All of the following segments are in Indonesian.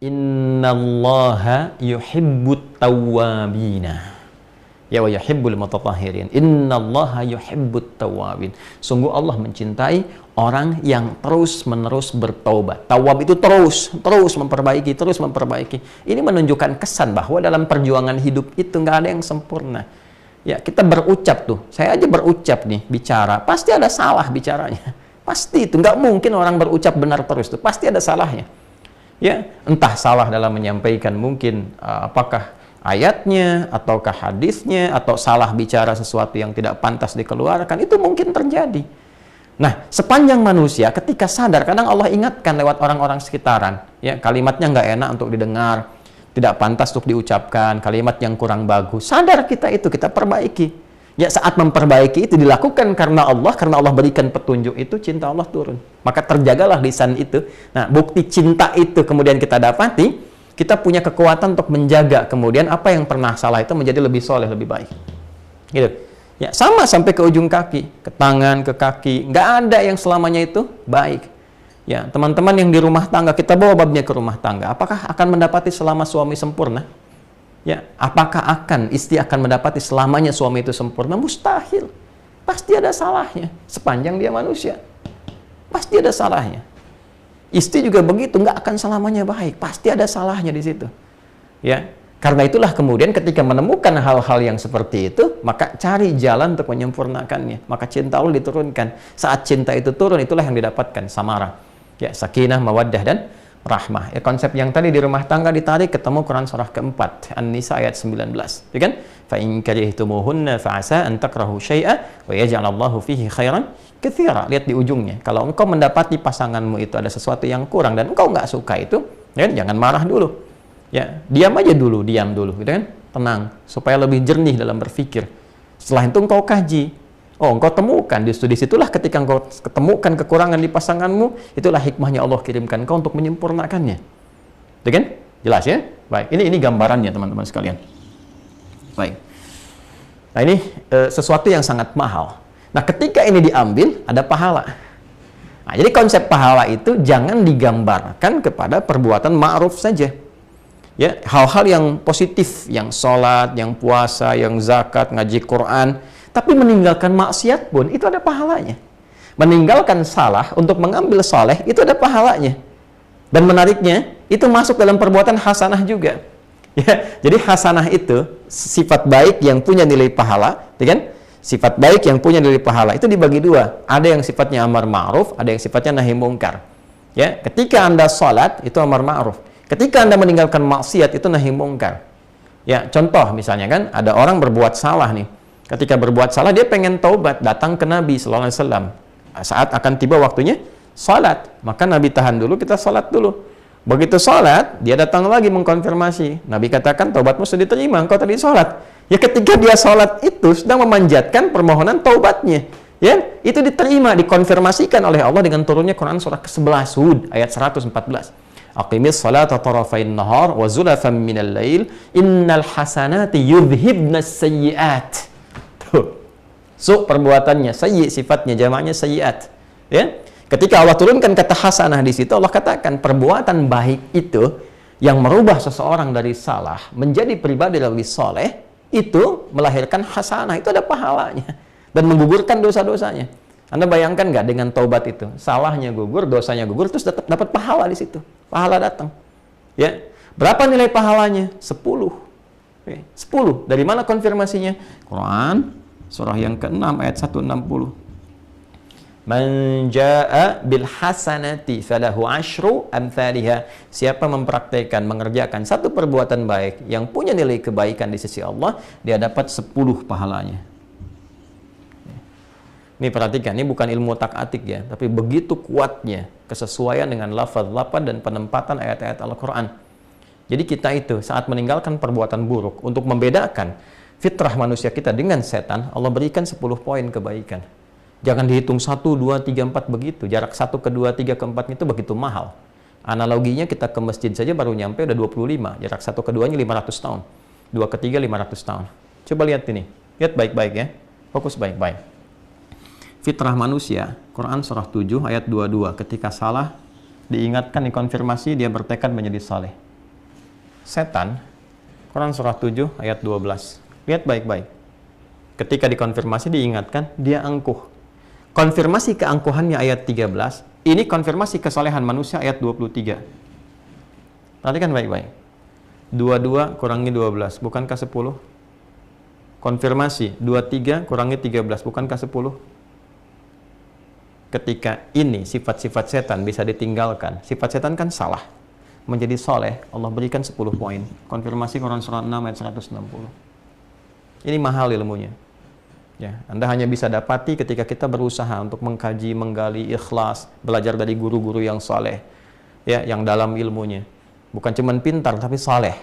Innallaha yuhibbut tawwabina. Ya wa yuhibbul mutatahhirin. Innallaha yuhibbut tawwabin. Sungguh Allah mencintai orang yang terus-menerus bertaubat. Tawwab itu terus memperbaiki, terus memperbaiki. Ini menunjukkan kesan bahwa dalam perjuangan hidup itu nggak ada yang sempurna. Ya, kita berucap tuh. Saya aja berucap nih, bicara. Pasti ada salah bicaranya. Pasti itu. Nggak mungkin orang berucap benar terus tuh. Pasti ada salahnya. Ya, entah salah dalam menyampaikan mungkin apakah ayatnya ataukah hadisnya, atau salah bicara sesuatu yang tidak pantas dikeluarkan, itu mungkin terjadi. Nah, sepanjang manusia ketika sadar, kadang Allah ingatkan lewat orang-orang sekitaran, ya, kalimatnya nggak enak untuk didengar, tidak pantas untuk diucapkan, kalimat yang kurang bagus. Sadar kita itu, kita perbaiki. Ya, saat memperbaiki itu dilakukan karena Allah berikan petunjuk itu, cinta Allah turun. Maka terjagalah lisan itu. Nah, bukti cinta itu kemudian kita dapati, kita punya kekuatan untuk menjaga kemudian apa yang pernah salah itu menjadi lebih soleh, lebih baik. Gitu. Ya, sama sampai ke ujung kaki, ke tangan, ke kaki. Nggak ada yang selamanya itu baik. Ya, teman-teman yang di rumah tangga, kita bawa babnya ke rumah tangga. Apakah akan mendapati selama suami sempurna? Ya, apakah istri akan mendapati selamanya suami itu sempurna? Mustahil. Pasti ada salahnya. Sepanjang dia manusia, pasti ada salahnya. Istri juga begitu, nggak akan selamanya baik. Pasti ada salahnya di situ. Ya, karena itulah kemudian ketika menemukan hal-hal yang seperti itu, maka cari jalan untuk menyempurnakannya. Maka cinta Allah diturunkan. Saat cinta itu turun, itulah yang didapatkan samara. Ya, sakinah, mawaddah, dan rahmah. Ya, konsep yang tadi di rumah tangga ditarik ketemu Quran surah keempat, An-Nisa ayat 19. Ya kan? Fa in karihtumuhunna fa'asa an takrahu syai'a wa yaj'alallahu fihi khairan katsira. Lihat di ujungnya. Kalau engkau mendapati pasanganmu itu ada sesuatu yang kurang dan engkau nggak suka itu, ya kan? Jangan marah dulu. Ya, diam aja dulu, diam dulu, gitu kan? Tenang, supaya lebih jernih dalam berpikir. Setelah itu engkau kaji. Oh, engkau temukan, disitulah ketika engkau ketemukan kekurangan di pasanganmu, itulah hikmahnya Allah kirimkan engkau untuk menyempurnakannya. Itu kan? Jelas ya? Baik, ini gambarannya teman-teman sekalian. Baik. Nah, ini sesuatu yang sangat mahal. Nah, ketika ini diambil, ada pahala. Nah, jadi konsep pahala itu jangan digambarkan kepada perbuatan ma'ruf saja. Ya, hal-hal yang positif, yang sholat, yang puasa, yang zakat, ngaji Quran, tapi meninggalkan maksiat pun itu ada pahalanya. Meninggalkan salah untuk mengambil soleh itu ada pahalanya. Dan menariknya, itu masuk dalam perbuatan hasanah juga. Ya, jadi hasanah itu sifat baik yang punya nilai pahala, ya kan? Sifat baik yang punya nilai pahala itu dibagi dua. Ada yang sifatnya amar ma'ruf, ada yang sifatnya nahi mungkar. Ya, ketika Anda sholat itu amar ma'ruf. Ketika Anda meninggalkan maksiat itu nahi mungkar. Ya, contoh misalnya kan, ada orang berbuat salah nih. Ketika berbuat salah, dia pengen taubat, datang ke Nabi Sallallahu Alaihi Wasallam. Saat akan tiba waktunya salat, maka Nabi tahan dulu, kita salat dulu. Begitu salat, dia datang lagi mengkonfirmasi. Nabi katakan, taubatmu sudah diterima, engkau tadi salat. Ya, ketika dia salat itu sedang memanjatkan permohonan taubatnya. Ya, itu diterima, dikonfirmasikan oleh Allah dengan turunnya Quran surah ke-11 Hud ayat 114. Aqimis salata tarafain nahar wa zulafan minal lail innal hasanati yudhibnas sayyi'at. So, perbuatannya sayyi, sifatnya jamaknya sayyiat. Ya, ketika Allah turunkan kata hasanah di situ, Allah katakan perbuatan baik itu yang merubah seseorang dari salah menjadi pribadi lebih soleh, itu melahirkan hasanah, itu ada pahalanya dan menggugurkan dosa-dosanya. Anda bayangkan nggak dengan taubat itu, salahnya gugur, dosanya gugur, terus dapat pahala di situ, pahala datang. Ya, berapa nilai pahalanya? 10. 10. Dari mana konfirmasinya? Quran surah yang ke-6 ayat 160. Man jaa'a bil hasanati falahu asyru amsalihha. Siapa mempraktikkan, mengerjakan satu perbuatan baik yang punya nilai kebaikan di sisi Allah, dia dapat 10 pahalanya. Ini perhatikan, ini bukan ilmu otak-atik ya, tapi begitu kuatnya kesesuaian dengan lafaz-lafaz dan penempatan ayat-ayat Al-Qur'an. Jadi kita itu saat meninggalkan perbuatan buruk, untuk membedakan fitrah manusia kita dengan setan, Allah berikan 10 poin kebaikan. Jangan dihitung 1, 2, 3, 4 begitu. Jarak 1 ke 2, 3 ke 4 itu begitu mahal. Analoginya kita ke masjid saja baru nyampe udah 25. Jarak 1 ke 2-nya 500 tahun. 2 ke 3 500 tahun. Coba lihat ini. Lihat baik-baik ya. Fokus baik-baik. Fitrah manusia, Quran surah 7 ayat 22. Ketika salah, diingatkan, dikonfirmasi, dia bertekad menjadi saleh. setan, Quran surah 7 ayat 12. Lihat baik-baik. Ketika dikonfirmasi diingatkan, dia angkuh. Konfirmasi keangkuhannya ayat 13, ini konfirmasi kesolehan manusia ayat 23. Perhatikan baik-baik. 22 kurangi 12, bukankah 10? Konfirmasi, 23 kurangi 13, bukankah 10? Ketika ini sifat-sifat setan bisa ditinggalkan, sifat setan kan salah, menjadi soleh, Allah berikan 10 poin. Konfirmasi Quran surah 6 ayat 160. Ini mahal ilmunya. Ya, Anda hanya bisa dapati ketika kita berusaha untuk mengkaji, menggali, ikhlas, belajar dari guru-guru yang soleh, ya, yang dalam ilmunya. Bukan cuma pintar, tapi soleh.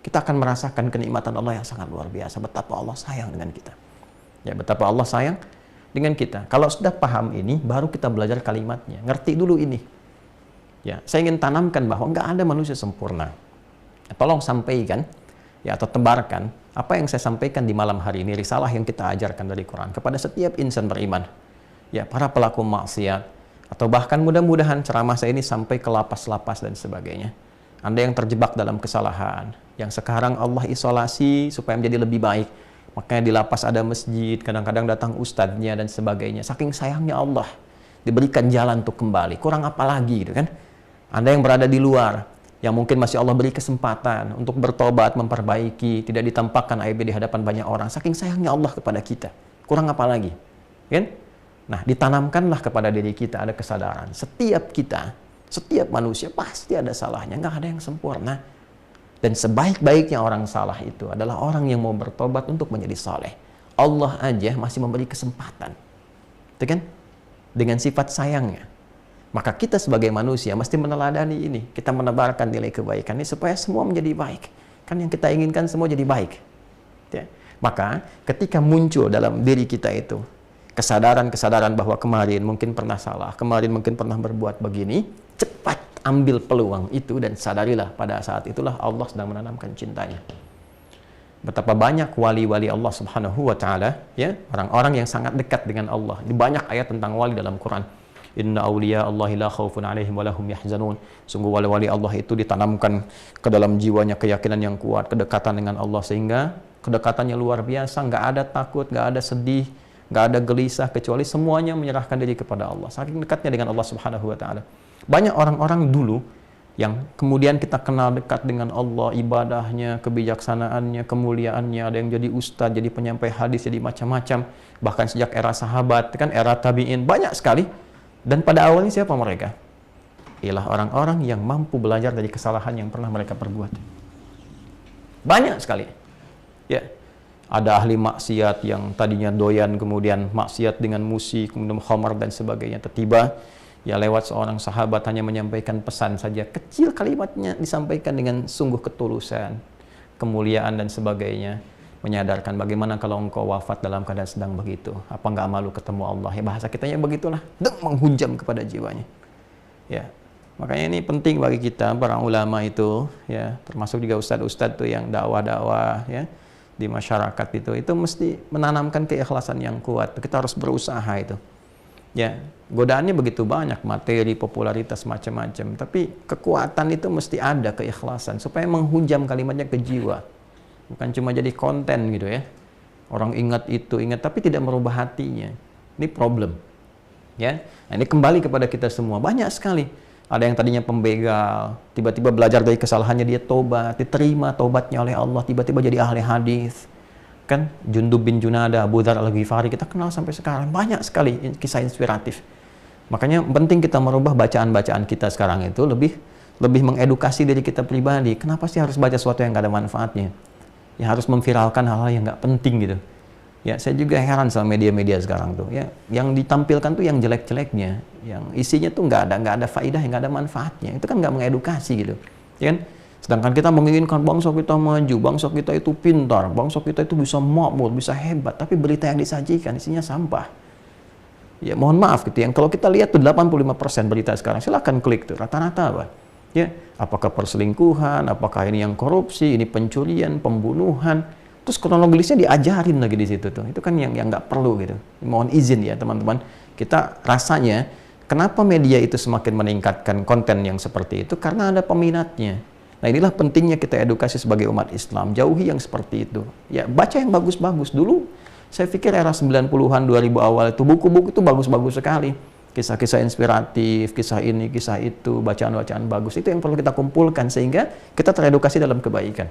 Kita akan merasakan kenikmatan Allah yang sangat luar biasa. Betapa Allah sayang dengan kita. Ya, betapa Allah sayang dengan kita. Kalau sudah paham ini, baru kita belajar kalimatnya. Ngerti dulu ini. Ya, saya ingin tanamkan bahwa nggak ada manusia sempurna. Ya, tolong sampaikan, ya, atau tebarkan apa yang saya sampaikan di malam hari ini, risalah yang kita ajarkan dari Quran kepada setiap insan beriman. Ya, para pelaku maksiat, atau bahkan mudah-mudahan ceramah saya ini sampai ke lapas-lapas dan sebagainya. Anda yang terjebak dalam kesalahan, yang sekarang Allah isolasi supaya menjadi lebih baik. Makanya di lapas ada masjid, kadang-kadang datang ustadznya dan sebagainya. Saking sayangnya Allah, diberikan jalan untuk kembali. Kurang apa lagi gitu kan? Anda yang berada di luar, yang mungkin masih Allah beri kesempatan untuk bertobat, memperbaiki, tidak ditampakkan aibnya di hadapan banyak orang. Saking sayangnya Allah kepada kita. Kurang apa lagi? Kan? Nah, ditanamkanlah kepada diri kita ada kesadaran. Setiap kita, setiap manusia pasti ada salahnya, nggak ada yang sempurna. Dan sebaik-baiknya orang salah itu adalah orang yang mau bertobat untuk menjadi saleh. Allah aja masih memberi kesempatan. Itu kan? Dengan sifat sayangnya. Maka kita sebagai manusia mesti meneladani ini. Kita menebarkan nilai kebaikan ini supaya semua menjadi baik. Kan yang kita inginkan semua jadi baik. Ya. Maka ketika muncul dalam diri kita itu kesadaran-kesadaran bahwa kemarin mungkin pernah salah, kemarin mungkin pernah berbuat begini, cepat ambil peluang itu dan sadarilah pada saat itulah Allah sedang menanamkan cintanya. Betapa banyak wali-wali Allah Subhanahu wa taala, ya, orang-orang yang sangat dekat dengan Allah. Di banyak ayat tentang wali dalam Quran. Inna awliya Allahi la khaufun alaihim wa lahum yahzanun. Sungguh wali-wali Allah itu ditanamkan ke dalam jiwanya keyakinan yang kuat, kedekatan dengan Allah, sehingga kedekatannya luar biasa, nggak ada takut, nggak ada sedih, nggak ada gelisah, kecuali semuanya menyerahkan diri kepada Allah. Saking dekatnya dengan Allah Subhanahu wa taala. Banyak orang-orang dulu yang kemudian kita kenal dekat dengan Allah, ibadahnya, kebijaksanaannya, kemuliaannya, ada yang jadi ustadz, jadi penyampai hadis, jadi macam-macam, bahkan sejak era sahabat, kan era tabi'in, banyak sekali. Dan pada awalnya siapa mereka? Ialah orang-orang yang mampu belajar dari kesalahan yang pernah mereka perbuat. Banyak sekali. Ya. Ada ahli maksiat yang tadinya doyan, kemudian maksiat dengan musik, kemudian khamar dan sebagainya. Tiba-tiba ya lewat seorang sahabat hanya menyampaikan pesan saja, kecil kalimatnya disampaikan dengan sungguh ketulusan, kemuliaan dan sebagainya, menyadarkan bagaimana kalau engkau wafat dalam keadaan sedang begitu, apa nggak malu ketemu Allah, ya bahasa kitanya begitulah, menghujam kepada jiwanya. Ya, makanya ini penting bagi kita para ulama itu, ya, termasuk juga ustadz-ustadz tuh yang dakwah-dakwah, ya, di masyarakat itu mesti menanamkan keikhlasan yang kuat. Kita harus berusaha itu. Ya, godaannya begitu banyak, materi, popularitas, macam-macam. Tapi kekuatan itu mesti ada, keikhlasan, supaya menghujam kalimatnya ke jiwa. Bukan cuma jadi konten gitu ya. Orang ingat itu, ingat, tapi tidak merubah hatinya. Ini problem. Ya, nah, ini kembali kepada kita semua. Banyak sekali. Ada yang tadinya pembegal, tiba-tiba belajar dari kesalahannya, dia tobat, diterima tobatnya oleh Allah, tiba-tiba jadi ahli hadis. Kan Jundub bin Junada, Abu Dzar Al-Ghifari, kita kenal sampai sekarang. Banyak sekali kisah inspiratif. Makanya penting kita merubah bacaan-bacaan kita sekarang itu lebih mengedukasi diri kita pribadi. Kenapa sih harus baca sesuatu yang nggak ada manfaatnya? Ya harus memviralkan hal-hal yang nggak penting gitu. Ya, saya juga heran sama media-media sekarang tuh. Ya, yang ditampilkan tuh yang jelek-jeleknya, yang isinya tuh nggak ada faidah, nggak ada manfaatnya. Itu kan nggak mengedukasi gitu, ya kan? Sedangkan kita menginginkan bangsa kita maju, bangsa kita itu pintar, bangsa kita itu bisa makmur, bisa hebat, tapi berita yang disajikan isinya sampah. Ya, mohon maaf gitu. Yang kalau kita lihat tuh 85% berita sekarang, silakan klik tuh, rata-rata apa? Ya, apakah perselingkuhan, apakah ini yang korupsi, ini pencurian, pembunuhan. Terus kronologisnya diajarin lagi di situ tuh. Itu kan yang nggak perlu gitu. Mohon izin ya teman-teman. Kita rasanya kenapa media itu semakin meningkatkan konten yang seperti itu, karena ada peminatnya. Nah, inilah pentingnya kita edukasi sebagai umat Islam. Jauhi yang seperti itu. Ya, baca yang bagus-bagus. Dulu saya pikir era 90-an, 2000 awal itu buku-buku itu bagus-bagus sekali. Kisah-kisah inspiratif, kisah ini, kisah itu, bacaan-bacaan bagus. Itu yang perlu kita kumpulkan sehingga kita teredukasi dalam kebaikan.